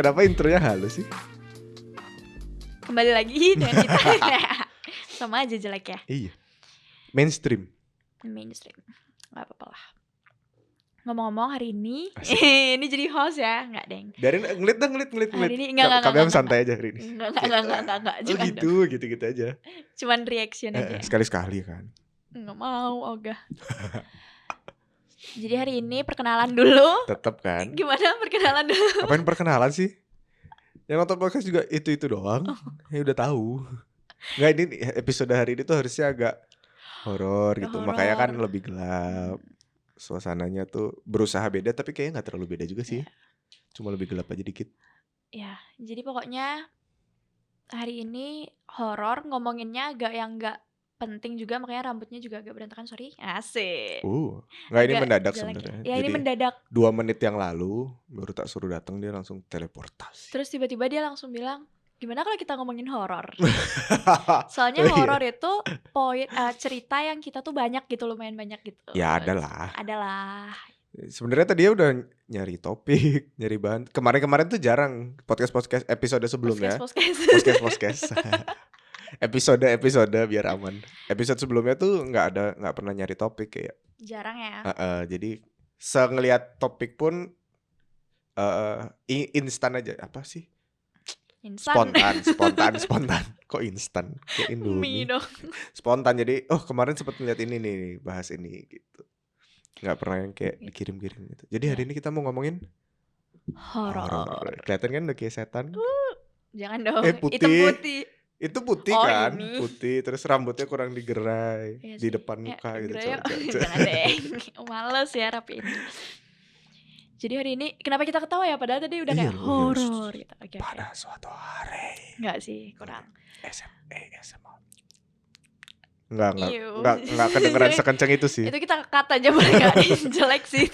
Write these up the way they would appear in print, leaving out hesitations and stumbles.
Kenapa intronya halus sih? Kembali lagi dengan kita. Sama aja jelek ya. Iya. Mainstream. Gak apa-apa lah. Ngomong-ngomong hari ini Asik. ini jadi host ya. Enggak deng. Dari ngelit. Hari ini enggak. Kami santai aja hari ini. Enggak. Oh gitu aja. Cuman reaction aja. Sekali-sekali kan. Enggak mau ogah. Jadi hari ini perkenalan dulu. Tetep kan. Gimana perkenalan dulu? Apain perkenalan sih? Yang nonton podcast juga itu doang. Ya udah tahu. Enggak, ini episode hari ini tuh harusnya agak horor gitu. Makanya kan lebih gelap. Suasananya tuh berusaha beda tapi kayaknya nggak terlalu beda juga sih. Cuma lebih gelap aja dikit. Ya, jadi pokoknya hari ini horor, ngomonginnya agak yang nggak penting juga, makanya rambutnya juga agak berantakan, sorry. Asik. Nggak, ini Agak mendadak jelek sebenarnya. ya. Ya ini Jadi mendadak. 2 menit yang lalu baru tak suruh datang dia langsung teleportasi. Terus tiba-tiba dia langsung bilang, gimana kalau kita ngomongin horor? Soalnya horor itu cerita yang kita tuh banyak gitu, lumayan banyak gitu. Ya adalah. Sebenarnya Sebenarnya tadi dia udah nyari topik, nyari bahan. Kemarin tuh jarang podcast episode sebelumnya. Podcast. episode biar aman. Episode sebelumnya tuh nggak pernah nyari topik kayak. Jarang ya. Jadi ngelihat topik pun instan aja. Apa sih? Instan. Spontan. Kok instan? Kayak Indomie. Mie dong. Spontan, jadi semaren sempat ngeliat ini nih, bahas ini gitu. Nggak pernah yang kayak dikirim-kirim gitu. Jadi hari ini kita mau ngomongin horor. Kelihatan kan udah kayak setan. Jangan dong. Putih. Hitam putih. Itu putih kan, putih. Terus rambutnya kurang digerai di depan muka gitu. Jangan deh. Males ya rapiin. Jadi hari ini kenapa kita ketawa ya? Padahal tadi udah kayak horor gitu. Pada suatu hari. Enggak sih, kurang. SMA. Enggak kedengeran sekencang itu sih. Itu kita cut aja boleh enggak? Jelek sih.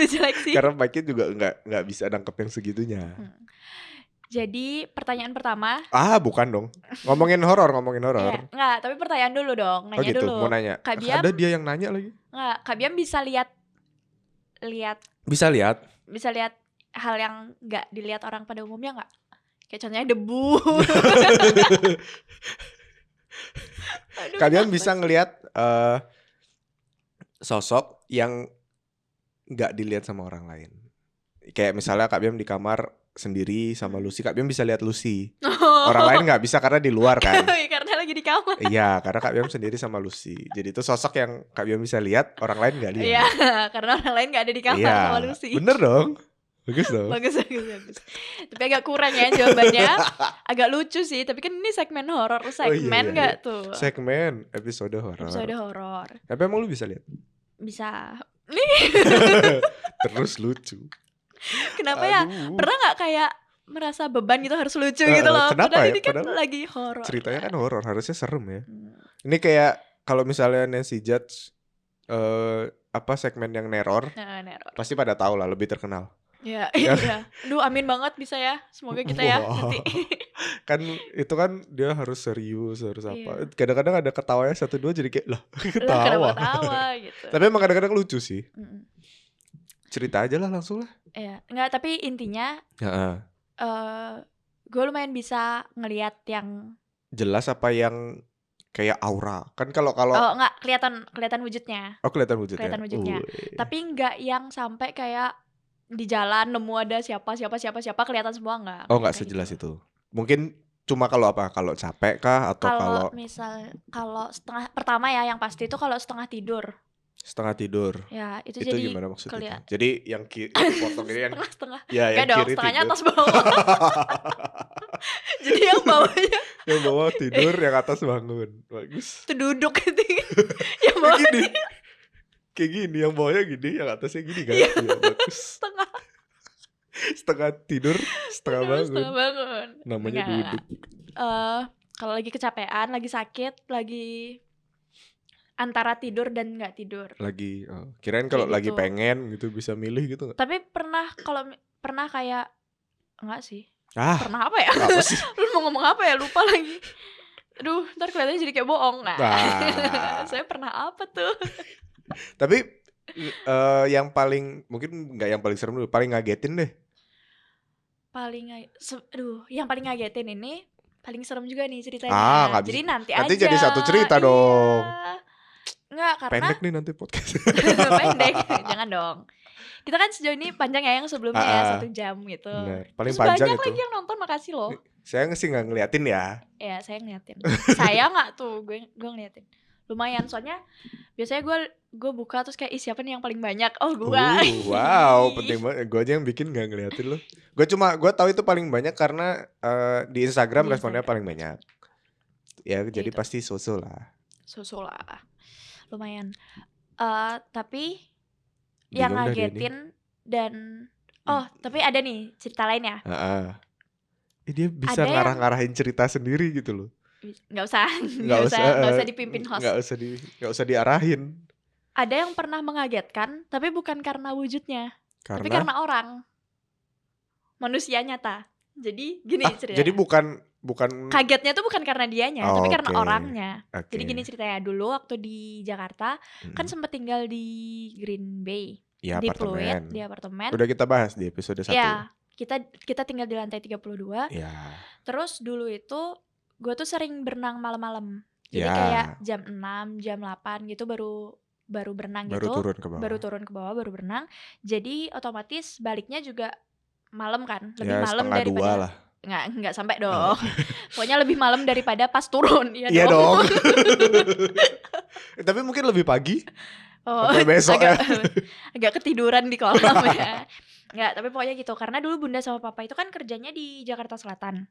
Karena mic-nya juga enggak bisa nangkep yang segitunya. Jadi pertanyaan pertama. Bukan dong. Ngomongin horor. Ya, enggak, tapi pertanyaan dulu dong. Nanya gitu, dulu. Mau nanya. Kak Biam, ada dia yang nanya lagi. Enggak, Kak Biam bisa lihat. Bisa lihat hal yang enggak dilihat orang pada umumnya enggak? Kayak contohnya debu. Kalian bisa ngelihat sosok yang enggak dilihat sama orang lain. Kayak misalnya Kak Biam di kamar sendiri sama Lucy, Kak Biam bisa lihat Lucy. Orang lain nggak bisa karena di luar kan. Karena lagi di kamar. Iya, karena Kak Biam sendiri sama Lucy. Jadi itu sosok yang Kak Biam bisa lihat, orang lain nggak lihat. Iya, karena orang lain nggak ada di kamar sama Lucy. Bener dong. Bagus dong. Bagus. Tapi agak kurang ya jawabannya. Agak lucu sih, tapi kan ini segmen horor. Segmen nggak tuh? Segmen episode horor. Tapi emang lu bisa lihat? Bisa. Terus lucu. Kenapa ya? Pernah nggak kayak merasa beban gitu harus lucu gitu loh? Kenapa Padahal ya? ini kan lagi horor. Ceritanya kan horor, harusnya serem ya. Ini kayak kalau misalnya Nancy Judge segmen yang neror. Pasti pada tahu lah, lebih terkenal. Ya. Aduh, amin banget bisa ya. Semoga kita ya nanti. Kan itu kan dia harus serius, harus apa. Kadang-kadang ada ketawanya 1-2 jadi kayak lah ketawa gitu. Tapi emang kadang-kadang lucu sih. Cerita aja lah langsung lah. Iya, enggak, tapi intinya gue lumayan bisa ngelihat yang jelas apa yang kayak aura. Kan kalau enggak kelihatan wujudnya. Kelihatan wujudnya. Tapi enggak yang sampai kayak di jalan nemu ada siapa kelihatan semua enggak. Enggak sejelas gitu. Itu. Mungkin cuma kalau capek kah atau kalau setengah pertama ya yang pasti itu kalau setengah tidur. Ya, itu jadi gimana maksudnya? Jadi yang potong ini yang setengah. Ya, yang dong, kiri setengahnya tidur. atas bawah. Jadi yang bawahnya yang bawah tidur, yang atas bangun. Bagus. Itu duduk gitu. Yang bawah gini. Kayak gini, yang bawahnya gini, yang atasnya gini kan. Iya, bagus. Setengah tidur, setengah bangun. Namanya duduk. Kalau lagi kecapean, lagi sakit, lagi antara tidur dan nggak tidur. Kirain kalau lagi pengen gitu bisa milih gitu nggak? Tapi pernah kayak enggak sih? Pernah apa ya? Apa sih? Lu mau ngomong apa ya? Lupa lagi. Aduh, ntar kelihatannya jadi kayak bohong. Saya pernah apa tuh? Tapi yang paling mungkin nggak yang paling serem dulu, paling ngagetin deh. yang paling ngagetin ini paling serem juga nih ceritanya. Nggak bisa. Jadi nanti Nanti aja. jadi satu cerita dong. Enggak, karena Pendek nih nanti podcast. pendek, jangan dong. Kita kan sejauh ini panjang ya yang sebelumnya ya 1 jam gitu. Bener. Paling Terus panjang banyak itu. lagi yang nonton, makasih loh. Saya sih nggak ngeliatin ya. Ya saya ngeliatin. Saya nggak tuh, gue ngeliatin. Lumayan, soalnya biasanya gue buka terus kayak siapa nih yang paling banyak? Oh gua. Wow, penting banget. Gue aja yang bikin nggak ngeliatin loh. Gue tahu itu paling banyak karena di Instagram responnya paling banyak. Ya jadi itu. pasti Soso lah. Soso lah, lumayan. Tapi Bingung yang dah dia ngagetin dan tapi ada nih cerita lain ya. Dia bisa Ada ngarah-ngarahin cerita sendiri gitu loh. Nggak usah dipimpin host. Nggak usah diarahin. Ada yang pernah mengagetkan, tapi bukan karena wujudnya, tapi karena orang, manusia nyata. Jadi gini ceritanya. Jadi bukan kagetnya tuh bukan karena dianya, tapi karena orangnya. Okay. Jadi gini ceritanya, dulu waktu di Jakarta kan sempet tinggal di Green Bay, ya, di Pluit, di apartemen. Udah kita bahas di episode 1. Ya, kita tinggal di lantai 32. Ya. Terus dulu itu gue tuh sering berenang malam-malam. Jadi kayak jam 6, jam 8 gitu baru berenang gitu. Baru turun ke bawah baru berenang. Jadi otomatis baliknya juga malam kan, lebih malam daripada 2 lah. Enggak sampai dong. Pokoknya lebih malam daripada pas turun. Iya dong. Tapi mungkin lebih pagi. Sampai besok agak ketiduran di kolam ya. Enggak, tapi pokoknya gitu. Karena dulu Bunda sama Papa itu kan kerjanya di Jakarta Selatan.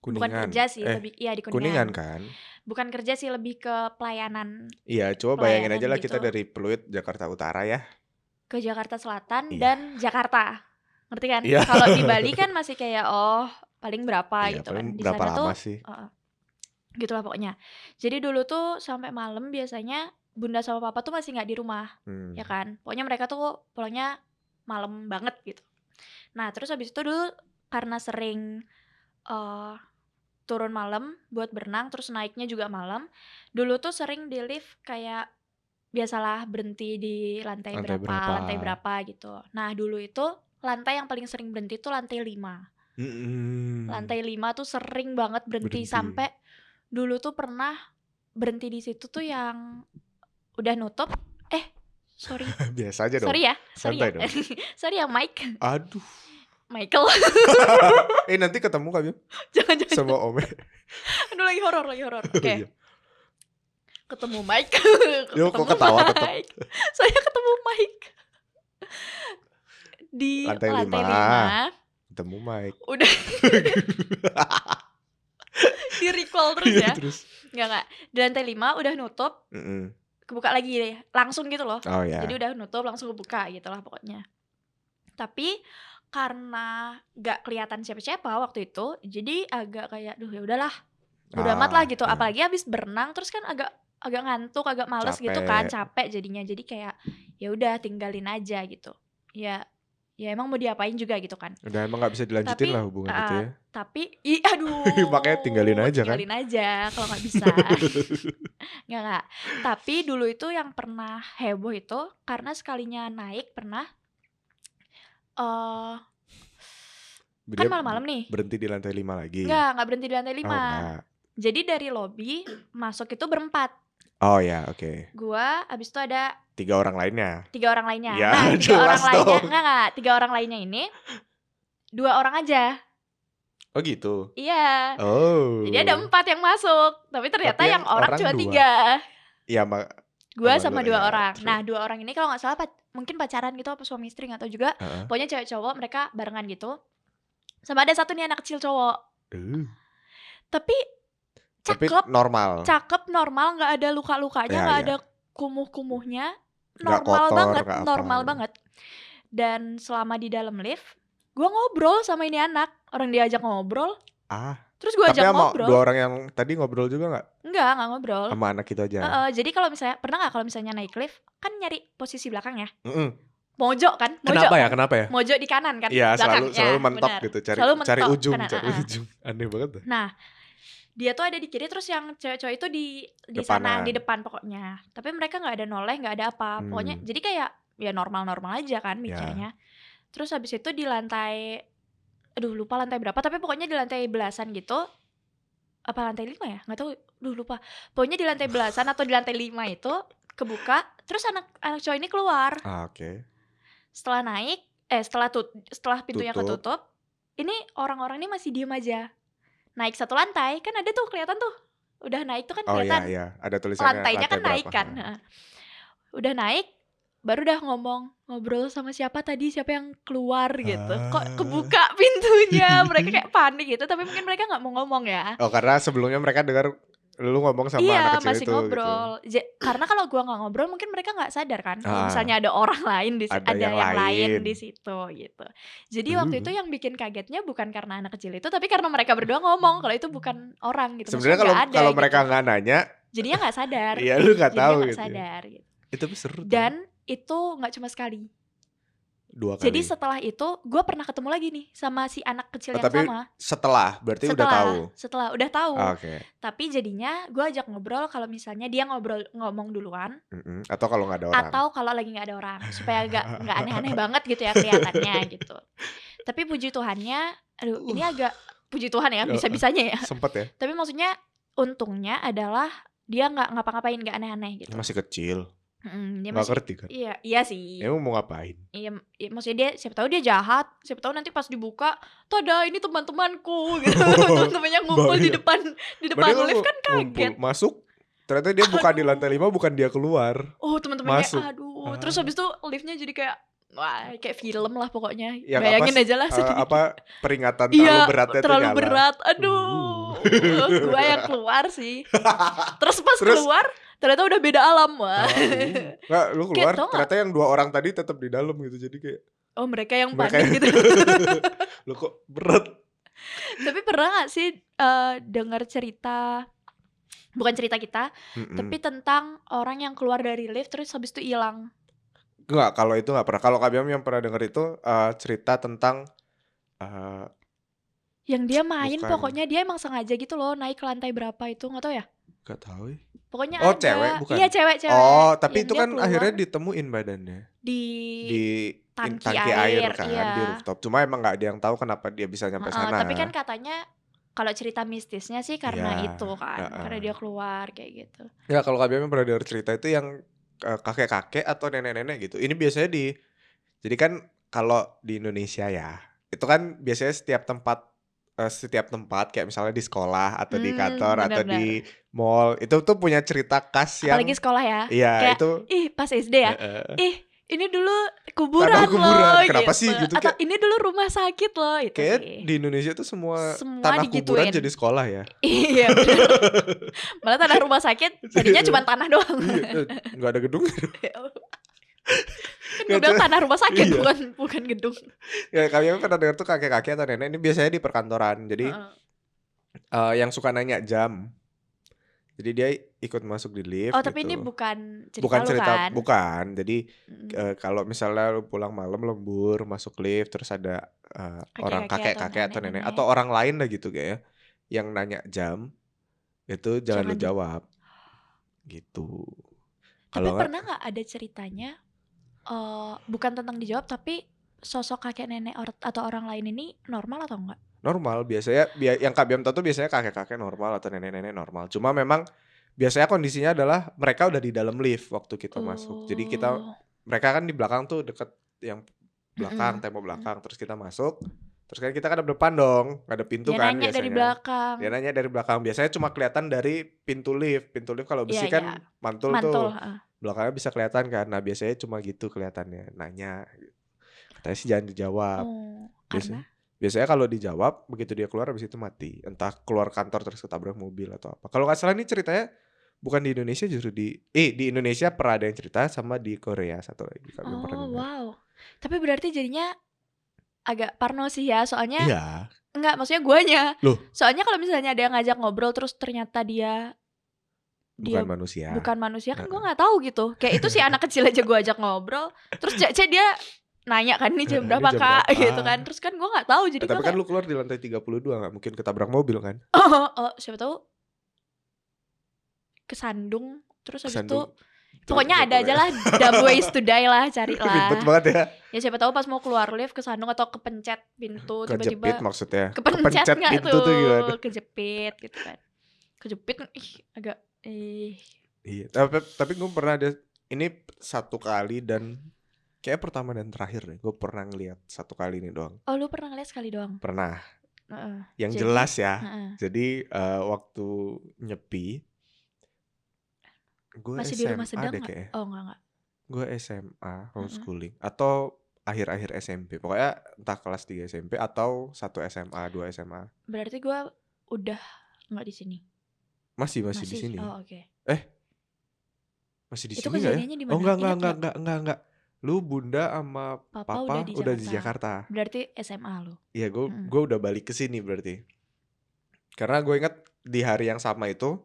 Kuningan. Bukan kerja sih, lebih di Kuningan kan. Bukan kerja sih, lebih ke pelayanan. Iya, coba bayangin aja lah gitu. Kita dari Pluit Jakarta Utara ya ke Jakarta Selatan dan Jakarta. Ngerti kan? Iya. Kalau di Bali kan masih kayak paling berapa gitu paling kan. Di berapa sana lama tuh sih? Gitulah pokoknya. Jadi dulu tuh sampai malam biasanya Bunda sama Papa tuh masih nggak di rumah, ya kan? Pokoknya mereka tuh pulangnya malam banget gitu. Nah terus habis itu dulu karena sering turun malam buat berenang, terus naiknya juga malam. Dulu tuh sering di lift kayak biasalah berhenti di lantai berapa gitu. Nah dulu itu lantai yang paling sering berhenti tuh lantai 5. Lantai 5 tuh sering banget berhenti. Sampai dulu tuh pernah berhenti di situ tuh yang udah nutup. Sorry. Biasa aja dong. Sorry ya. Dong. Sorry ya Mike. Aduh. Michael. Nanti ketemu Kak Bim. Jangan. Sama Ome. Aduh lagi horor. Oke. Ketemu Mike. Yo kok ketawa tetap. Saya ketemu Mike di lantai 5. Ketemu Mike. Udah. Di recall terus ya. Enggak. Di lantai 5 udah nutup. Kebuka lagi deh. Langsung gitu loh. Jadi udah nutup langsung kebuka gitu lah pokoknya. Tapi karena gak kelihatan siapa-siapa waktu itu, jadi agak kayak ya udahlah. Udah amat lah gitu. Apalagi habis berenang terus kan agak ngantuk, agak males gitu kan, capek jadinya. Jadi kayak ya udah tinggalin aja gitu. Ya emang mau diapain juga gitu kan. Udah emang gak bisa dilanjutin lah hubungan itu ya. Tapi aduh. Makanya tinggalin aja kan. Tinggalin aja kalau gak bisa. Enggak. Tapi dulu itu yang pernah heboh itu karena sekalinya naik pernah kan malam-malam nih. Berhenti di lantai 5 lagi. Enggak berhenti di lantai 5. Jadi dari lobi masuk itu berempat. Oh ya, oke. Gua abis itu ada 3 orang lainnya. Ya, nah 3 orang lainnya enggak 3 orang lainnya ini 2 orang aja. Oh gitu. Iya. Jadi ada 4 yang masuk, tapi ternyata yang orang cuma 3. Iya, Gua sama 2 orang. Nah 2 orang ini kalau nggak salah mungkin pacaran gitu apa suami istri nggak tahu juga. Pokoknya cewek cowok mereka barengan gitu. Sama ada satu nih anak kecil cowok. Tapi cakep normal, nggak ada luka-lukanya, nggak ada kumuh-kumuhnya, normal banget. Dan selama di dalam lift, gue ngobrol sama ini anak, orang diajak ngobrol. Terus gue ajak ngobrol. Tapi 2 orang yang tadi ngobrol juga nggak? Nggak ngobrol. Sama anak itu aja. Jadi kalau misalnya kalau misalnya naik lift kan nyari posisi belakang ya. Mojok kan? Kenapa ya? Mojok di kanan kan? Iya, selalu mentok gitu, cari ujung. Aneh banget. Nah, dia tuh ada di kiri, terus yang cewek-cewek itu di sana, di depan pokoknya. Tapi mereka nggak ada noleh, nggak ada apa. Pokoknya jadi kayak ya normal-normal aja kan mikirnya. Terus habis itu di lantai aduh lupa lantai berapa, tapi pokoknya di lantai belasan gitu. Apa lantai 5 ya? Nggak tahu, lupa. Pokoknya di lantai belasan atau di lantai 5 itu kebuka, terus anak cowok ini keluar. Oke. Setelah naik, setelah pintunya ketutup, ini orang-orang ini masih diem aja. Naik 1 lantai, kan ada tuh kelihatan tuh. Udah naik tuh kan kelihatan. Oh iya, ada tulisannya lantainya kan berapa. Naik kan. Udah naik, baru udah ngobrol sama siapa tadi, siapa yang keluar gitu. Kok kebuka pintunya, mereka kayak panik gitu, tapi mungkin mereka nggak mau ngomong ya. Oh, karena sebelumnya mereka dengar lu ngomong sama anak kecil masih itu ngobrol gitu. Karena kalau gua nggak ngobrol mungkin mereka nggak sadar kan kalau misalnya ada orang lain ada yang lain di situ gitu. Jadi waktu itu yang bikin kagetnya bukan karena anak kecil itu, tapi karena mereka berdua ngomong kalau itu bukan orang gitu. Sebenarnya kalau mereka nggak nanya, jadinya nggak sadar. Iya, lu nggak tahu gitu. Sadar gitu. Itu seru. Dan itu nggak cuma sekali. 2 kali. Jadi setelah itu gue pernah ketemu lagi nih sama si anak kecil yang tapi sama. Berarti udah tahu. Setelah udah tahu. Okay. Tapi jadinya gue ajak ngobrol kalau misalnya dia ngomong duluan. Atau kalau nggak ada orang. Atau kalau lagi nggak ada orang, supaya nggak aneh-aneh banget gitu ya kelihatannya gitu. Tapi puji Tuhannya, aduh ini agak puji Tuhan ya bisa-bisanya ya. Sempet ya. Tapi maksudnya untungnya adalah dia nggak ngapa-ngapain, nggak aneh-aneh gitu. Masih kecil. Dia nggak ngerti kan? Iya sih. Emang mau ngapain? Iya, maksudnya dia siapa tahu dia jahat, siapa tahu nanti pas dibuka, tuh ada ini teman-temanku gitu. Teman-temannya ngumpul di depan lift kan kaget. Masuk, ternyata dia bukan di lantai 5, bukan dia keluar. Oh, teman-temannya aduh. Terus habis itu liftnya jadi kayak wah, kayak film lah pokoknya. Ya, bayangin aja lah sedikit. Peringatan terlalu beratnya terlalu berat. Aduh. Gua yang keluar sih. Terus keluar ternyata udah beda alam. Wah. Nggak, lu keluar ternyata yang 2 orang tadi tetap di dalam gitu. Jadi kayak mereka yang panik gitu. Lu kok berat. Tapi pernah gak sih dengar cerita, bukan cerita kita, tapi tentang orang yang keluar dari lift terus habis itu hilang? Enggak, kalau itu nggak pernah. Kalau Kak Biam yang pernah dengar itu cerita tentang yang dia main pokoknya dia emang sengaja gitu loh naik ke lantai berapa itu, nggak tahu ya? Gak tahu ya. Pokoknya ada. Cewek bukan? Iya cewek. Oh, tapi itu kan akhirnya ditemuin badannya di tangki air kan, di rooftop. Cuma emang nggak ada yang tahu kenapa dia bisa nyampe sana. Tapi kan katanya kalau cerita mistisnya sih karena itu kan, karena dia keluar kayak gitu. Ya kalau Kak Biam pernah dengar cerita itu yang kakek-kakek atau nenek-nenek gitu. Ini biasanya jadi kan kalau di Indonesia ya, itu kan biasanya setiap tempat kayak misalnya di sekolah atau di kantor atau di mall itu tuh punya cerita khas yang apalagi sekolah ya. Iya, kayak, itu pas SD ya. Ini dulu kuburan loh kenapa gitu. Sih gitu atau kayak, ini dulu rumah sakit loh itu. Kayak di Indonesia tuh semua tanah kuburan jadi sekolah ya. Iya bener. Malah tanah rumah sakit tadinya cuma tanah doang. Nggak ada gedung. Kan gue bilang tanah rumah sakit bukan gedung. Ya kalian pernah dengar tuh kakek-kakek atau nenek ini biasanya di perkantoran. Jadi yang suka nanya jam. Jadi dia ikut masuk di lift. Oh tapi gitu. ini bukan cerita kan? Bukan. Jadi kalau misalnya lu pulang malam lembur masuk lift terus ada orang kakek-kakek atau nenek atau orang lain lah gitu kayak yang nanya jam, itu jangan lu jawab. Gitu. Tapi pernah nggak ada ceritanya bukan tentang dijawab tapi sosok kakek nenek atau orang lain ini normal atau enggak? Normal, biasanya yang Kak Biam tahu tuh biasanya kakek-kakek normal atau nenek-nenek normal. Cuma memang biasanya kondisinya adalah mereka udah di dalam lift waktu kita masuk. Jadi mereka kan di belakang tuh deket yang belakang, tembok belakang. Terus kita masuk, terus kan kita kan ada depan dong, ada pintu kan biasanya. Dia nanya dari belakang. Biasanya cuma kelihatan dari pintu lift. Pintu lift kalau besi kan mantul tuh. Belakangnya bisa kelihatan kan. Nah biasanya cuma gitu kelihatannya, nanya. Katanya sih jangan dijawab. Karena? Biasanya kalau dijawab, begitu dia keluar habis itu mati. Entah keluar kantor terus ketabrak mobil atau apa. Kalau gak salah ini ceritanya bukan di Indonesia, justru di Indonesia pernah ada yang cerita sama di Korea satu lagi. Wow. Tapi berarti jadinya agak parno sih ya, soalnya enggak, maksudnya guanya. Loh. Soalnya kalau misalnya ada yang ngajak ngobrol terus ternyata dia bukan manusia kan gue nggak tahu gitu. Kayak itu si anak kecil aja gue ajak ngobrol, terus dia nanya kan ini jam berapa Kak gitu kan. Terus kan gue gak tahu jadi tapi kan lu keluar di lantai 32 gak mungkin ketabrak mobil kan. Siapa tahu kesandung. Terus habis itu Pokoknya ada aja lah dumb ways to die lah, carilah. Ribet banget ya. Ya siapa tahu pas mau keluar lift kesandung atau kepencet pintu tiba-tiba. Kejepit maksudnya. Kepencet nggak pintu tuh gimana? Kejepit gitu kan. Kejepit agak Iya, tapi gue pernah ada ini satu kali dan kayak pertama dan terakhir nih. Gue pernah ngeliat satu kali ini doang. Oh, lu pernah ngeliat sekali doang? Pernah. Yang jelas ya. Jadi waktu nyepi gue masih SMA di rumah sedang deh kayaknya. Oh enggak. Gue SMA homeschooling atau akhir-akhir SMP. Pokoknya entah kelas 3 SMP atau 1 SMA, 2 SMA. Berarti gue udah enggak di sini. Masih di sini. Oh, oke. Masih di sini enggak ya? Oh enggak. Lu bunda sama papa udah di Jakarta. Berarti SMA lu. Iya, gue udah balik ke sini berarti. Karena gue ingat di hari yang sama itu,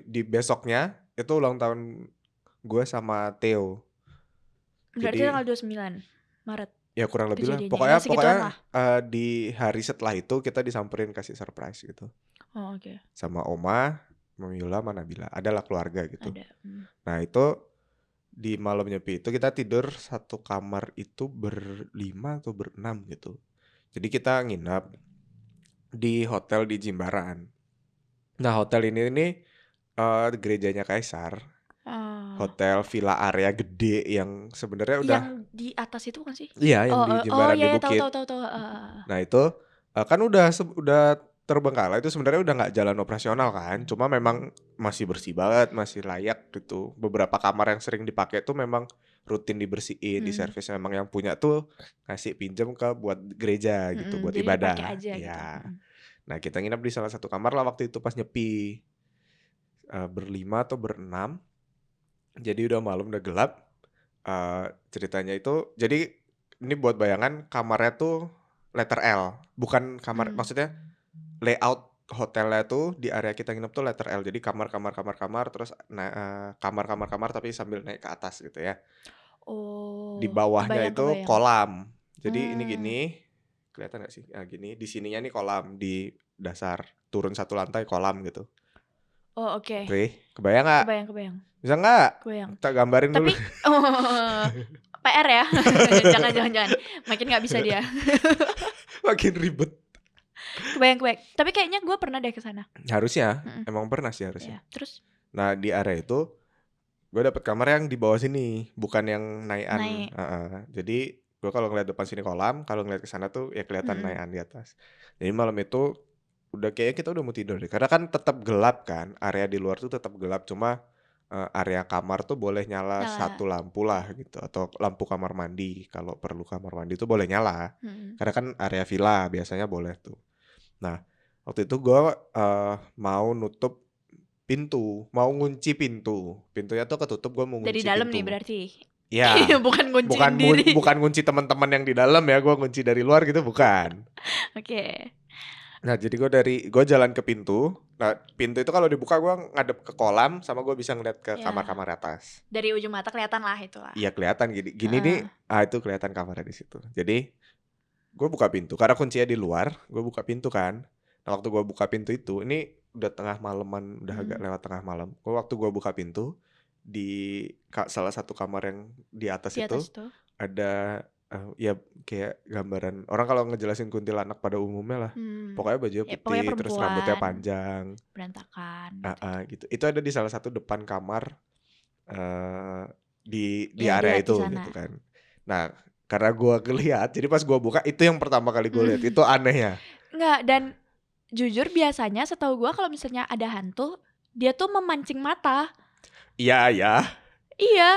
di besoknya itu ulang tahun gue sama Theo. Berarti tanggal 29 Maret. Ya kurang lebih lah. Pokoknya di hari setelah itu kita disamperin kasih surprise gitu. Oh, oke. Sama Oma, Mami Yula, sama Nabila. Adalah keluarga gitu. Ada. Nah itu di malam nyepi itu kita tidur satu kamar itu berlima atau berenam gitu. Jadi kita nginap di hotel di Jimbaran. Nah hotel ini gerejanya Kaisar. Hotel villa area gede yang sebenarnya udah yang di atas itu kan sih? Iya, yang di Jimbaran di Bukit. Tahu. Nah itu kan udah terbengkalai, itu sebenarnya udah nggak jalan operasional kan, cuma memang masih bersih banget, masih layak gitu. Beberapa kamar yang sering dipakai tuh memang rutin dibersihin, diservis. Memang yang punya tuh ngasih pinjam buat gereja gitu, buat ibadah. Aja, ya. Gitu. Nah kita nginap di salah satu kamar lah waktu itu pas nyepi, berlima atau berenam. Jadi udah malam, udah gelap. Ceritanya itu, jadi ini buat bayangan, kamarnya tuh letter L, bukan kamar, maksudnya layout hotelnya tuh di area kita nginep tuh letter L. Jadi kamar terus kamar tapi sambil naik ke atas gitu ya. Oh. Di bawahnya itu kolam. Jadi ini gini, kelihatan nggak sih? Gini, di sininya nih kolam, di dasar turun satu lantai kolam gitu. Oh oke. Kebayang nggak? Kebayang. Bisa nggak? Kebayang. Kita gambarin dulu. Tapi PR ya. Jangan. Makin nggak bisa dia. Makin ribet. Kebayang. Tapi kayaknya gue pernah deh kesana. Harusnya, emang pernah sih harusnya. Ya, terus? Nah di area itu gue dapet kamar yang di bawah sini, bukan yang naikan. Jadi gue kalau ngeliat depan sini kolam, kalau ngeliat ke sana tuh ya kelihatan naikan di atas. Jadi malam itu udah kayaknya kita udah mau tidur deh, karena kan tetap gelap kan, area di luar tuh tetap gelap, cuma area kamar tuh boleh nyala satu lampu lah gitu, atau lampu kamar mandi kalau perlu kamar mandi tuh boleh nyala, karena kan area villa biasanya boleh tuh. Nah waktu itu gue mau nutup pintu, mau ngunci pintunya tuh ketutup, gue mau ngunci dari dalam pintu. Nih berarti. Ya, bukan ngunci bukan ngunci teman-teman yang di dalam ya, gue ngunci dari luar gitu, bukan. Oke. Nah jadi gue jalan ke pintu. Nah pintu itu kalau dibuka gue ngadep ke kolam, sama gue bisa ngeliat ke kamar-kamar atas. Dari ujung mata kelihatan lah itu lah. Iya kelihatan gini nih, itu kelihatan kamarnya di situ. Jadi gue buka pintu, karena kuncinya di luar, gue buka pintu kan. Nah waktu gue buka pintu itu, ini udah tengah malaman, udah agak lewat tengah malam. Waktu gue buka pintu, di salah satu kamar yang di atas itu ada ya kayak gambaran orang kalau ngejelasin kuntilanak pada umumnya lah. Pokoknya bajunya putih, terus rambutnya panjang, berantakan gitu. Itu ada di salah satu depan kamar di area itu gitu kan. Nah karena gue ngeliat, jadi pas gue buka itu yang pertama kali gue lihat. Itu aneh ya. Enggak, dan jujur biasanya setahu gue kalau misalnya ada hantu, dia tuh memancing mata. Iya.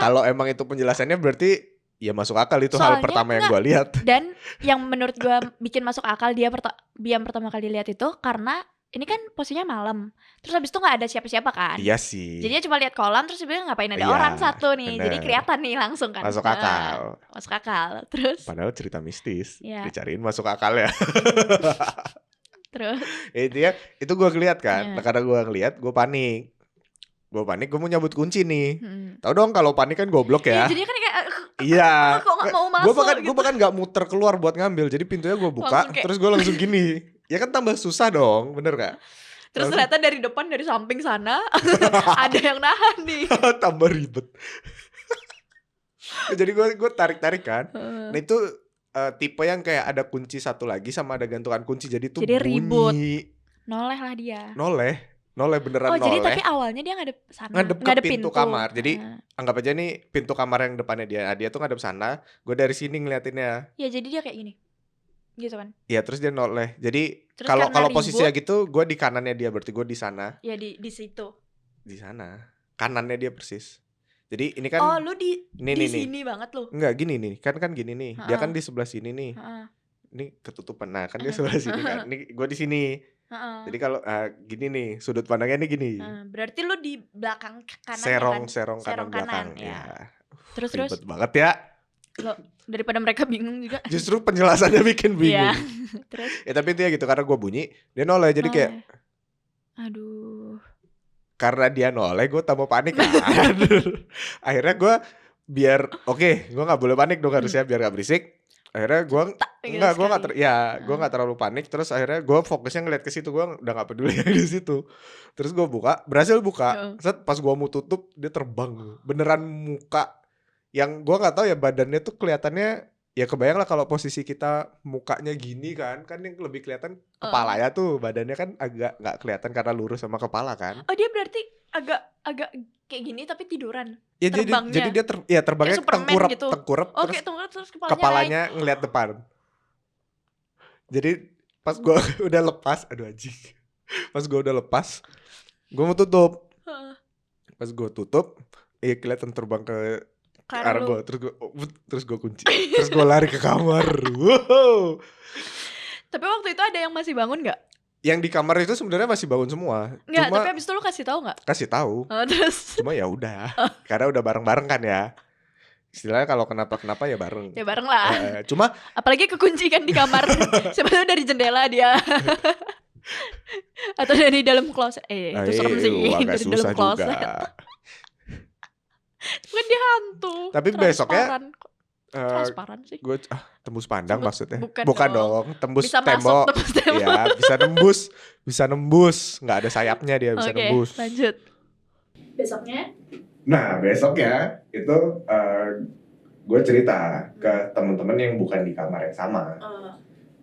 Kalau emang itu penjelasannya berarti ya masuk akal, itu soalnya hal pertama yang gue lihat. Dan yang menurut gue bikin masuk akal dia pertama kali lihat itu karena ini kan posisinya malam. Terus habis itu nggak ada siapa-siapa kan? Iya sih. Jadinya cuma lihat kolam, terus dia bilang ngapain ada orang satu nih. Bener. Jadi kelihatan nih langsung kan. Masuk akal. Masuk akal. Terus? Padahal cerita mistis. Dicariin masuk akal ya. Terus? Itu gue ngeliat kan. Nah, karena gue ngeliat, gue panik. Gue mau nyabut kunci nih. Tahu dong kalau panik kan goblok ya. Jadi kan kayak kok gak mau masuk. Gue bahkan gak muter keluar buat ngambil. Jadi pintunya gue buka, terus gue langsung gini. Ya kan tambah susah dong, bener gak? Terus ternyata dari depan, dari samping sana ada yang nahan nih. Tambah ribet. Jadi gue tarik kan. Nah itu tipe yang kayak ada kunci satu lagi sama ada gantungan kunci. Jadi tuh bunyi ribut. Noleh lah dia. Noleh beneran noleh. Oh jadi tapi awalnya dia ngadep pintu kamar. Jadi anggap aja nih pintu kamar yang depannya dia tuh ngadep sana. Gue dari sini ngeliatinnya. Ya jadi dia kayak gini. Gitu kan? Iya terus dia noleh. Jadi kalau posisinya gitu, gue di kanannya dia, berarti gue di sana. Ya di situ. Di sana, kanannya dia persis. Jadi ini kan. Oh lu di sini banget lu? Enggak gini nih, kan gini nih. Dia kan di sebelah sini nih. Ini ketutupan, nah kan dia sebelah sini kan. Ini gue di sini. Jadi kalau gini nih, sudut pandangnya nih gini. Berarti lu di belakang kanan. Serong kanan belakang. Ya. Terus ribet banget ya. Lo daripada mereka bingung juga. Justru penjelasannya bikin bingung. Terus? Ya tapi itu ya gitu, karena gue bunyi, dia noleh jadi kayak. Aduh. Karena dia noleh, gue tambah panik kan. Akhirnya gue biar gue nggak boleh panik dong harusnya biar nggak berisik. Akhirnya gue nggak terlalu panik. Terus akhirnya gue fokusnya ngeliat ke situ, gue udah nggak peduli yang di situ. Terus gue berhasil buka. Pas gue mau tutup dia terbang beneran muka. Yang gue nggak tahu ya, badannya tuh kelihatannya ya kebayang lah kalau posisi kita mukanya gini kan yang lebih kelihatan kepalanya tuh, badannya kan agak nggak kelihatan karena lurus sama kepala kan. Oh dia berarti agak kayak gini tapi tiduran. Ya jadi dia terbangnya tengkurap gitu. Terus kepalanya ngeliat depan. Jadi pas gue udah lepas, pas gue udah lepas, gue mau tutup. Pas gue tutup, kelihatan terbang ke arah gue, terus gue kunci, terus gue lari ke kamar. Wow. Tapi waktu itu ada yang masih bangun nggak? Yang di kamar itu sebenarnya masih bangun semua. Nggak, tapi abis itu lu kasih tahu nggak? Kasih tahu. Terus? Cuma ya udah, karena udah bareng-bareng kan ya. Istilahnya kalau kenapa ya bareng. Ya bareng lah. Cuma apalagi kekunci kan di kamar. Siapa tahu dari jendela dia. Atau dari dalam kloset. Itu serem sih. Dari dalam kloset. Bukan dia hantu. Tapi besoknya transparan sih. Gue tembus pandang maksudnya. Bukan dong. Tembus bisa tembok. Tembus tembok. Ya, bisa nembus. Nggak ada sayapnya dia, bisa nembus. Lanjut. Besoknya itu gue cerita ke teman-teman yang bukan di kamar yang sama.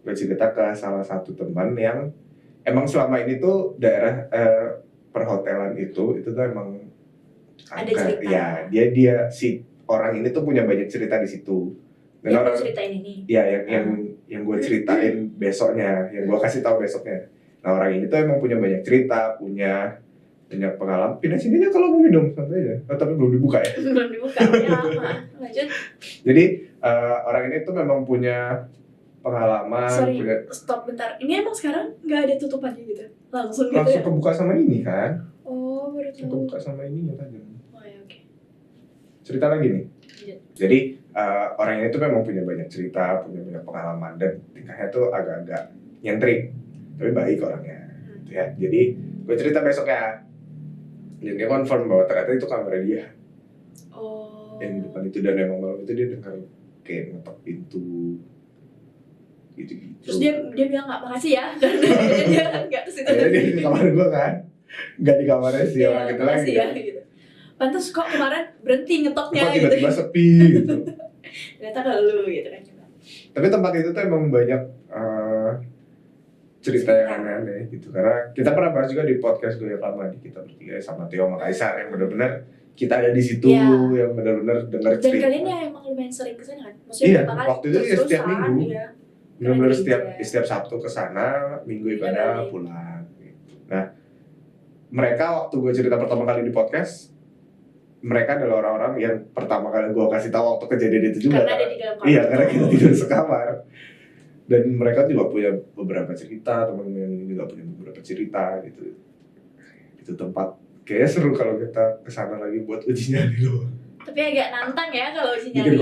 Gue cerita ke salah satu teman yang emang selama ini tuh daerah perhotelan itu tuh emang ada cerita. Ya, dia si orang ini tuh punya banyak cerita di situ. Dan yang ceritain ini. Ya, yang gue ceritain besoknya, yang gue kasih tahu besoknya. Nah, orang ini tuh emang punya banyak cerita, punya pengalaman. Pindah sininya kalau mau minum santai aja. Tapi belum dibuka ya. Belum dibuka. Ya, lanjut. Jadi orang ini tuh memang punya pengalaman. Sorry, stop bentar. Ini emang sekarang nggak ada tutupannya gitu? Langsung gitu ya? Kebuka sama ini kan? Oh, baru tahu. Kebuka sama ininya tadi. Oh ya, oke. Cerita lagi nih. Iya. Jadi orang ini tuh memang punya banyak cerita, punya banyak pengalaman, dan tingkahnya tuh agak-agak nyentrik, tapi baik orangnya. Ya, jadi gue cerita besoknya, dan dia confirm bahwa ternyata itu kamar dia. Oh. Yang di depan itu, dan emang malam itu dia dengar kayak ngetok pintu. Gitu. Terus dia bilang nggak makasih ya, dan dia nggak ke situ. Dia di kamar gue kan, nggak di kamarnya si orang itu lagi. Ya, gitu. Pantas kok kemarin berhenti ngetoknya gitu. Tiba-tiba sepi gitu. Ternyata kalau lu gitu kan. Tapi tempat itu tuh emang banyak cerita yang aneh-aneh gitu. Karena kita pernah bahas juga di podcast gue yang lama di kita bertiga sama Theo sama Kaisar, yang benar-benar kita ada di situ, yang benar-benar dengar cerita. Dan kalian ya emang lumayan sering kesana kan? Maksudnya iya, waktu itu ya setiap minggu. Benar-benar setiap Sabtu kesana, Minggu ibadah pulang gitu. Nah, mereka waktu gue cerita pertama kali di podcast, mereka adalah orang-orang yang pertama kali gue kasih tahu waktu kejadian itu juga. Karena ada di dalam kamar. Iya, karena kita tidur sekamar. Dan mereka juga punya beberapa cerita, teman-teman yang juga punya beberapa cerita gitu. Itu tempat kayaknya seru kalau kita kesana lagi buat uji nyali doang. Tapi agak nantang ya kalau uji nyali.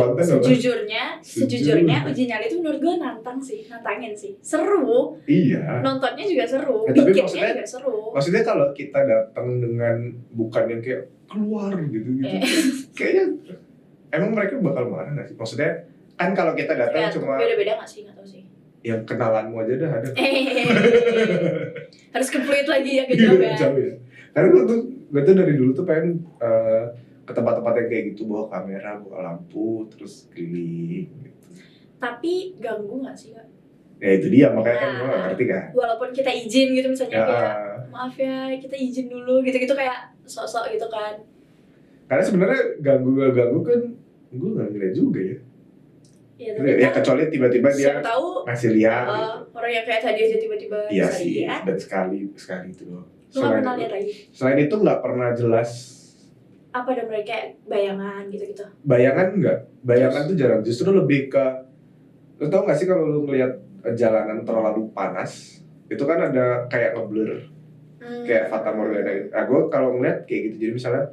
Sejujurnya uji nyali itu menurut gue nantangin sih. Seru. Iya. Nontonnya juga seru. Tapi juga seru. Maksudnya kalau kita datang dengan bukan yang kayak keluar gitu. Kayaknya emang mereka bakal marah nggak sih? Maksudnya kan kalau kita datang cuma beda-beda nggak sih, nggak tahu sih. yang kenalanmu aja dah ada. Harus complete lagi ya, jauh ya. Jauh ya. Karena gue tuh dari dulu tuh pengen ke tempat-tempat yang kayak gitu, bawa kamera, bawa lampu, terus keliling gitu. Tapi ganggu nggak sih Kak? Ya itu dia, makanya kan gue gak ngerti kan. Walaupun kita izin gitu misalnya ya, kayak maaf ya kita izin dulu gitu-gitu kayak sok-sok gitu kan. Karena sebenarnya ganggu kan gue gak ngeliat juga ya. Ya kecuali tiba-tiba dia ngasih lihat gitu. Orang yang kayak tadi aja tiba-tiba iya sih, lihat. Dan sekali itu doang. Selain itu nggak pernah jelas. Apa dong mereka kayak bayangan gitu-gitu? Bayangan enggak. Bayangan tuh jarang. Justru lebih ke, lu tau nggak sih kalau lu ngelihat jalanan terlalu panas, itu kan ada kayak ngeblur, kayak Fata Morgana gitu. Nah gue kalau ngeliat kayak gitu, jadi misalnya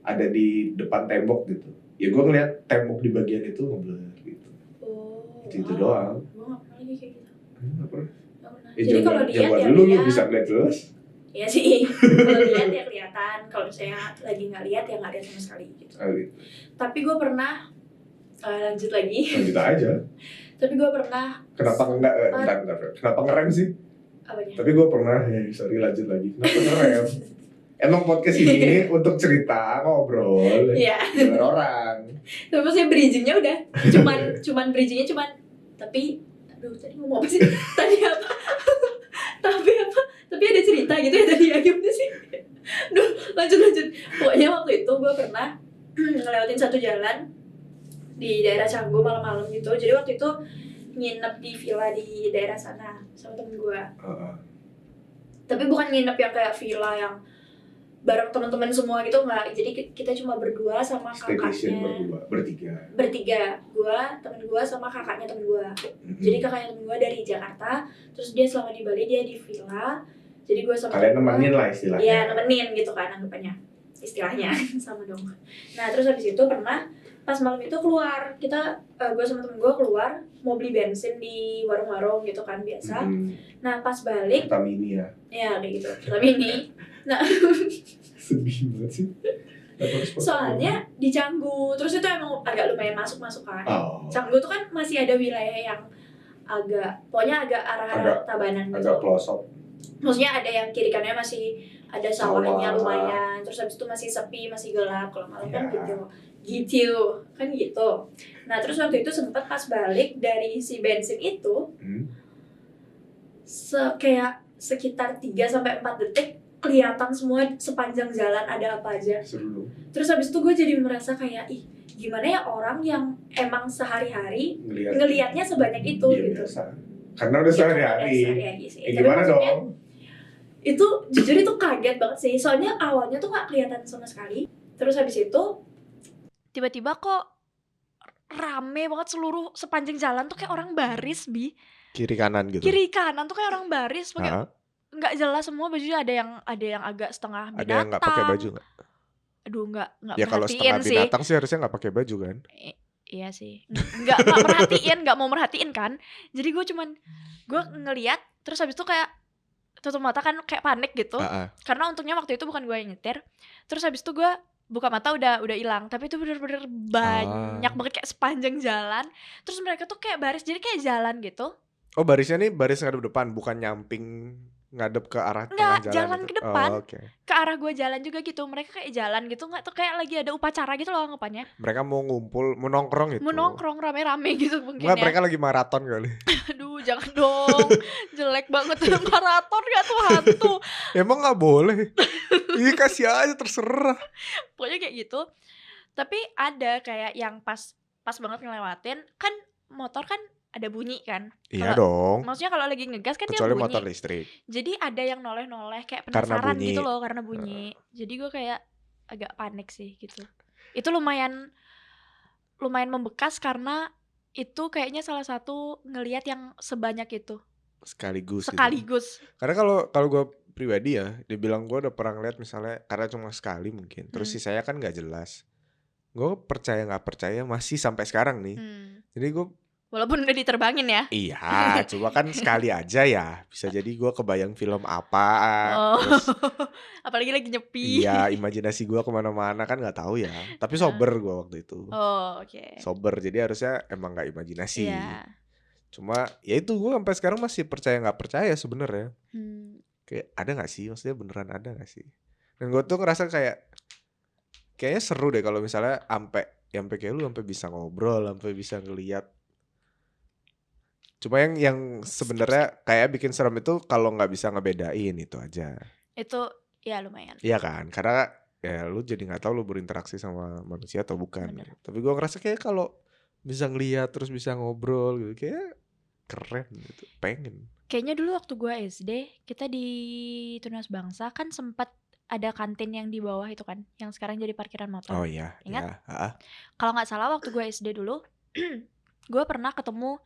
ada di depan tembok gitu, ya gue ngeliat tembok di bagian itu ngeblur gitu. Itu doang. Gue nggak pernah lagi kayak gitu. Nggak pernah. Jadi kalau lihat ya dulu lu bisa ngeliat jelas. Iya sih, kalau lihat ya kelihatan. Kalau misalnya lagi nggak lihat ya nggak lihat sama sekali gitu. Gitu. Tapi gue pernah lanjut aja. Tapi gue pernah. Kenapa enggak? Bentar. Kenapa ngerem sih? Apanya? Tapi gue pernah, sorry lanjut lagi. Kenapa ngerem? Emang podcast ini untuk cerita, ngobrol, dengan orang. Tapi maksudnya bridgingnya udah, cuman bridgingnya tapi, aduh tadi ngomong apa sih? Tapi ada cerita gitu ya tadi ya, gimana sih? Duh, lanjut. Pokoknya waktu itu gue pernah ngelewatin satu jalan di daerah Canggu malam-malam gitu. Jadi waktu itu nginep di villa di daerah sana sama temen gue. Tapi bukan nginep yang kayak villa yang bareng teman-teman semua gitu, enggak. Jadi kita cuma berdua sama kakaknya. Bertiga. Gue, temen gue sama kakaknya temen gue. Jadi kakaknya temen gue dari Jakarta, terus dia selama di Bali dia di villa. Jadi gue sama kalian nemenin lah istilahnya. Iya, nemenin gitu kan anggapannya. Istilahnya sama dong. Nah, terus habis itu pernah pas malam itu keluar, gue sama temen gue keluar mau beli bensin di warung-warung gitu kan biasa. Nah pas balik Pertamini ya. Ya kayak gitu, Pertamini. Nah sedih banget sih. Soalnya di Canggu, terus itu emang agak lumayan masuk kan. Canggu tuh kan masih ada wilayah yang pokoknya agak arah Tabanan gitu. Agak pelosok. Maksudnya ada yang kiri kanannya masih ada sawahnya lumayan, terus habis itu masih sepi, masih gelap kalau malam kan gitu. Nah terus waktu itu sempat pas balik dari isi bensin itu kayak sekitar 3-4 detik kelihatan semua sepanjang jalan ada apa aja. Seru. Terus habis itu gue jadi merasa kayak gimana ya orang yang emang sehari-hari ngelihatnya sebanyak itu gitu. Biasa. Karena udah sehari-hari sih. Gimana dong? Itu jujur itu kaget banget sih. Soalnya awalnya tuh gak kelihatan sama sekali. Terus habis itu tiba-tiba kok rame banget sepanjang jalan tuh kayak orang baris kiri kanan gitu. Kiri kanan tuh kayak orang baris pakai nggak jelas semua bajunya, ada yang agak setengah binatang. Ada yang nggak pakai baju nggak? Aduh nggak ya kalau setengah binatang sih harusnya nggak pakai baju kan? Iya sih, nggak mau merhatiin kan. Jadi gue ngeliat terus habis itu kayak tutup mata kan kayak panik gitu. Karena untungnya waktu itu bukan gue yang nyetir. Terus habis itu gue buka mata udah hilang, tapi itu bener-bener banyak banget kayak sepanjang jalan. Terus mereka tuh kayak baris, jadi kayak jalan gitu. Oh barisnya nih baris ngadep depan, bukan nyamping ngadep ke arah tengah jalan ke depan. Ke arah gue jalan juga gitu. Mereka kayak jalan gitu, nggak tuh kayak lagi ada upacara gitu loh anggapannya. Mereka mau ngumpul, mau nongkrong gitu. Mau nongkrong rame-rame gitu mungkin. Nggak, mereka lagi maraton kali. Aduh jangan dong, jelek banget maraton gak tuh hantu. Emang nggak boleh. Iya kasih aja terserah. Pokoknya kayak gitu. Tapi ada kayak yang pas banget ngelewatin kan, motor kan ada bunyi kan. Iya dong. Maksudnya kalau lagi ngegas kan kecuali dia bunyi. Motor listrik. Jadi ada yang noleh-noleh kayak penasaran gitu loh karena bunyi. Jadi gue kayak agak panik sih gitu. Itu lumayan membekas karena itu kayaknya salah satu ngelihat yang sebanyak itu. Sekaligus. Gitu. Karena kalau gue pribadi ya, dibilang gue udah pernah ngeliat misalnya karena cuma sekali mungkin. Terus sisanya kan nggak jelas. Gue percaya nggak percaya masih sampai sekarang nih. Jadi gue walaupun udah diterbangin ya. Iya, coba kan sekali aja ya. Bisa jadi gue kebayang film apa. Terus, apalagi lagi nyepi. Iya, imajinasi gue kemana-mana kan gak tahu ya. Tapi sober gue waktu itu. Oh, oke. Sober, jadi harusnya emang gak imajinasi. Iya. Cuma ya itu gue sampai sekarang masih percaya nggak percaya sebenarnya. Kayak ada nggak sih, maksudnya beneran ada nggak sih? Dan gue tuh ngerasa kayaknya seru deh kalau misalnya sampai kayak lu sampai bisa ngobrol, sampai bisa ngelihat. Cuma yang sebenarnya kayak bikin serem itu kalau nggak bisa ngebedain itu aja. Itu ya lumayan. Iya kan, karena ya lu jadi nggak tahu lu berinteraksi sama manusia atau bukan. Bener. Tapi gue ngerasa kayak kalau bisa ngelihat terus bisa ngobrol gitu, kayak keren gitu, pengen. Kayaknya dulu waktu gue SD, kita di Tunas Bangsa kan sempat ada kantin yang di bawah itu kan, yang sekarang jadi parkiran motor. Oh iya, ingat? Ya. Kalau nggak salah waktu gue SD dulu, gue pernah ketemu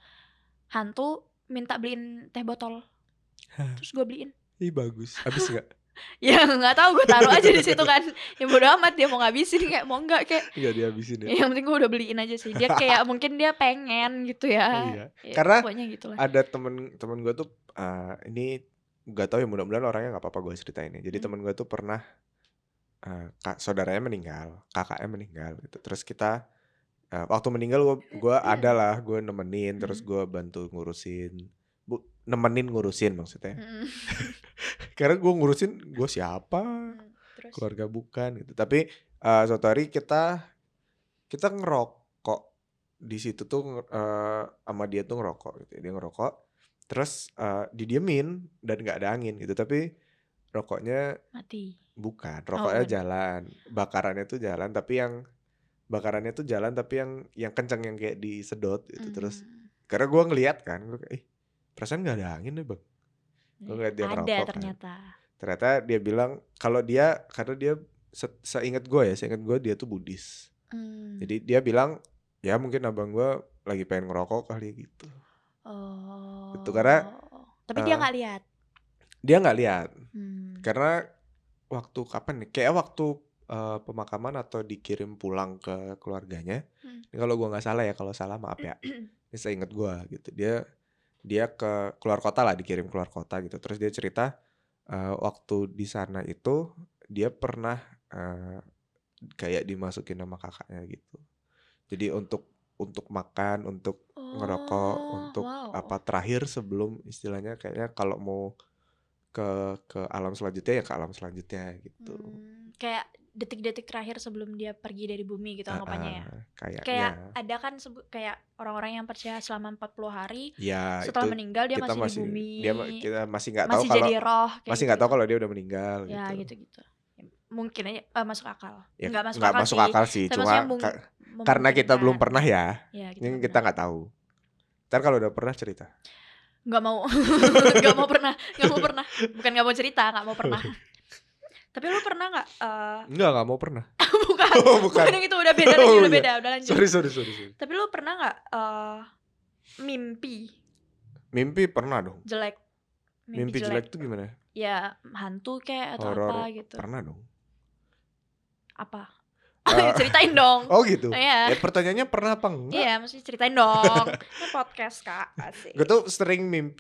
hantu minta beliin teh botol, terus gue beliin. Ih bagus, habis nggak? Ya nggak tahu, gue taruh aja di situ kan. Yang bodo amat dia mau ngabisin kayak mau nggak kayak. Nggak dihabisin ya. Yang penting gue udah beliin aja sih. Dia kayak mungkin dia pengen gitu ya. Iya. Ya, karena gitu lah. ada temen gue tuh ini nggak tahu ya, mudah-mudahan orangnya nggak apa-apa gue ceritain ya. Jadi temen gue tuh pernah saudaranya meninggal, kakaknya meninggal gitu. Terus kita waktu meninggal gue ada gue nemenin, terus gue bantu ngurusin. Nemenin ngurusin maksudnya. Karena gue ngurusin gue siapa, keluarga bukan gitu. Tapi suatu hari kita ngerokok di situ tuh sama dia tuh ngerokok gitu. Dia ngerokok, terus didiemin dan nggak ada angin gitu. Tapi rokoknya mati. Bukan, rokoknya jalan, bakarannya tuh jalan, tapi yang kenceng yang kayak disedot gitu. Terus karena gue ngeliat kan, gue kayak perasaan nggak ada angin deh bang. Gue ngeliat dia ngerokok ternyata dia bilang karena dia seingat gue dia tuh Buddhis. Jadi dia bilang ya mungkin abang gue lagi pengen ngerokok kali gitu. Itu karena tapi dia nggak lihat. Dia nggak lihat. Karena waktu kapan nih? Kayak waktu pemakaman atau dikirim pulang ke keluarganya. Ini kalau gue nggak salah ya, kalau salah maaf ya. Ini seingat gue gitu. Dia ke keluar kota lah, dikirim keluar kota gitu. Terus dia cerita waktu di sana itu dia pernah kayak dimasukin sama kakaknya gitu. Jadi untuk makan, untuk ngerokok, untuk apa terakhir sebelum istilahnya kayaknya kalau mau ke alam selanjutnya ya ke alam selanjutnya gitu. Kayak detik-detik terakhir sebelum dia pergi dari bumi gitu anggapannya ya. Kayaknya. Kayak ada kan kayak orang-orang yang percaya selama 40 hari ya, setelah meninggal dia masih di bumi. Kita masih nggak tahu kalau jadi roh masih nggak tahu kalau dia udah meninggal ya, gitu. Mungkin aja masuk akal. Ya, nggak masuk akal sih. Cuma karena kita belum pernah ya ini kita nggak tahu. Ntar kalau udah pernah cerita. Nggak mau bukan nggak mau cerita, nggak mau pernah. Tapi lu pernah nggak nggak mau pernah. bukan yang itu udah beda lagi. Udah beda, udah lanjut. Sorry. Tapi lu pernah nggak mimpi pernah dong. Jelek. Mimpi jelek tuh gimana? Ya hantu kayak atau horror, apa gitu. Pernah dong. Apa? Ceritain dong. Oh gitu. Ya pertanyaannya pernah apa enggak? Iya, mesti ceritain dong. Ini podcast Kak, asik. Gue tuh sering mimpi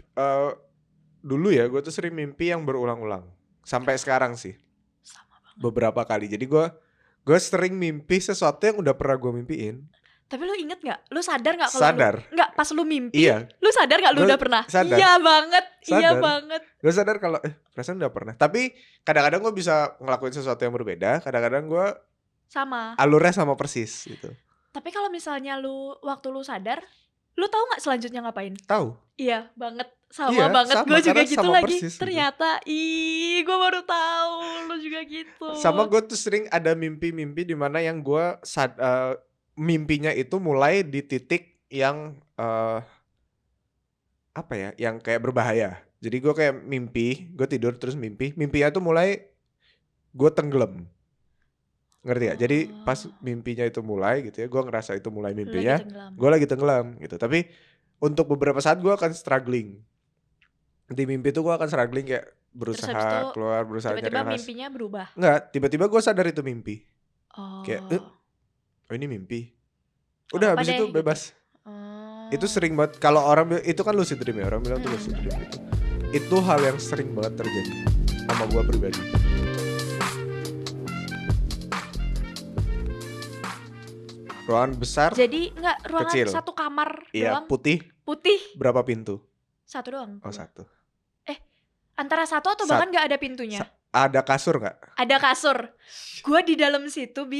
dulu ya, gue tuh sering mimpi yang berulang-ulang. Sampai sekarang sih. Sama banget. Beberapa kali. Jadi gue sering mimpi sesuatu yang udah pernah gue mimpiin. Tapi lu inget gak? Lu sadar gak kalau sadar. Nggak, pas lu mimpi iya. Lu sadar gak lu udah pernah? Sadar. Iya banget. Gue sadar kalau perasaan udah pernah. Tapi kadang-kadang gue bisa ngelakuin sesuatu yang berbeda. Kadang-kadang gue sama. Alurnya sama persis gitu. Tapi kalau misalnya waktu lu sadar, lu tahu gak selanjutnya ngapain? Tahu. Iya banget. Sama banget. Gue juga gitu lagi. Ternyata gue baru tahu lu juga gitu. Sama gue tuh sering ada mimpi-mimpi di mana yang gue mimpinya itu mulai di titik yang apa ya, yang kayak berbahaya. Jadi gue kayak gue tidur terus mimpinya tuh mulai gue tenggelam. Ngerti gak? Jadi pas mimpinya itu mulai gitu ya, gue ngerasa itu mulai mimpinya, gue lagi tenggelam gitu. Tapi untuk beberapa saat gue akan struggling. Di mimpi tuh gue akan struggling kayak berusaha keluar, berusaha nyari nafas. Tiba-tiba mimpinya berubah? Enggak, tiba-tiba gue sadar itu mimpi. Kayak ini mimpi. Udah habis itu bebas. Itu sering banget. Kalau orang itu kan lucid dream ya, orang bilang tuh lucid dream gitu. Itu hal yang sering banget terjadi sama gue pribadi. Ruangan besar. Jadi ruangan kecil. Satu kamar iya, doang. putih. Putih. Berapa pintu? 1 doang. Oh 1. Antara 1 atau bahkan gak ada pintunya? Ada kasur gak? Ada kasur. Gue di dalam situ